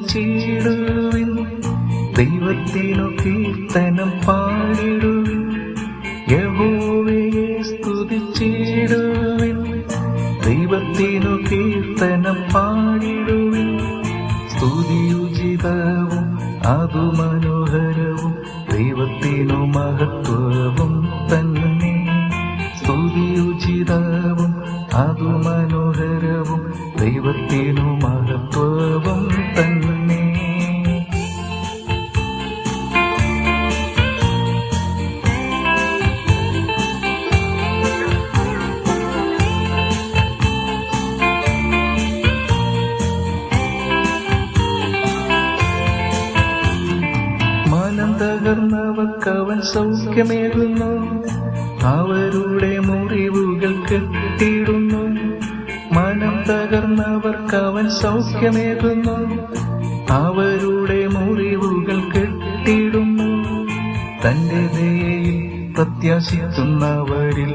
സ്തുതിച്ചിടുവിൻ, ദൈവത്തിനു കീർത്തനം പാടിടുവിൻ. യഹോവയെ സ്തുതിച്ചിടുവിൻ, ദൈവത്തിനു കീർത്തനം പാടിടുവിൻ. സ്തുതിയുചിതവും അതു മനോഹരവും ദൈവത്തിനു മഹത്വവും തന്നെ. സ്തുതിയുചിതവും അതു മനോഹരവും ദൈവത്തിനു മഹത്വവും തന്നെ. മനം തകർന്നവർക്കവൻ സൗഖ്യമേകുന്നു, അവരുടെ മുറിവുകൾ കെട്ടിടുന്നു. മനം തകർന്നവർക്കവൻ സൗഖ്യമേകുന്നു, അവരുടെ മുറിവുകൾ കെട്ടിടുന്നു. തന്റെ ദയയിൽ പ്രത്യാശിക്കുന്നവരിൽ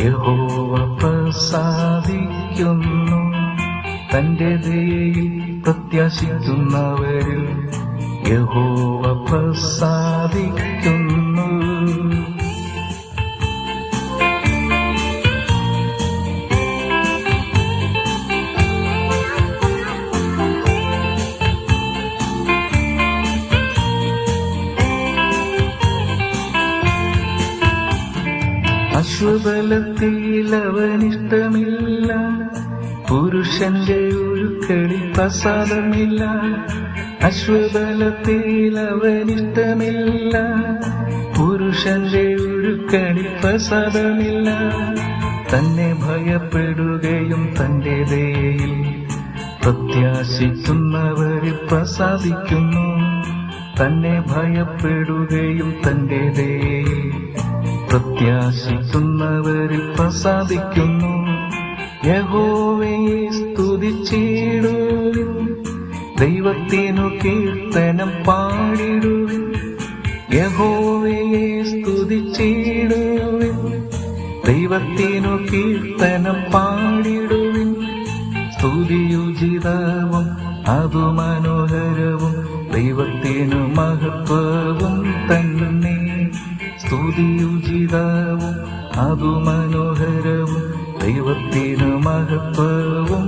യഹോവ പ്രസാദിക്കുന്നു. തന്റെ ദയയിൽ പ്രത്യാശിക്കുന്നവരിൽ യഹോവ പ്രസാദിക്കുന്നു. അശ്വബലത്തിൽ അവനിഷ്ടമില്ല, പുരുഷന്റെ ഒഴുക്കളിൽ പ്രസാദമില്ല. അശ്വബലത്തിൽ അവനിഷ്ടമില്ല, പുരുഷന്റെ ഒഴുക്കളിൽ പ്രസാദമില്ല. തന്നെ ഭയപ്പെടുകയും തന്റെ ദയയിൽ പ്രത്യാശിക്കുന്നവരിൽ പ്രസാദിക്കുന്നു. തന്നെ ഭയപ്പെടുകയും തന്റെ ദയയിൽ പ്രത്യാശിക്കുന്നവരിൽ പ്രസാദിക്കുന്നു. യഹോവയെ സ്തുതിച്ചിടുവിൻ, ദൈവത്തിനു കീർത്തനം പാടിടുവിൻ. യഹോവയെ സ്തുതിച്ചിടുവിൻ, ദൈവത്തിനു കീർത്തനം പാടിടുവിൻ. സ്തുതിയുചിതവും അതു മനോഹരവും ദൈവത്തിനു മഹത്വവും തന്നെ. സ്തുതിയുചിതവും അതു മനോഹരവും ദൈവത്തിനു മഹത്വവും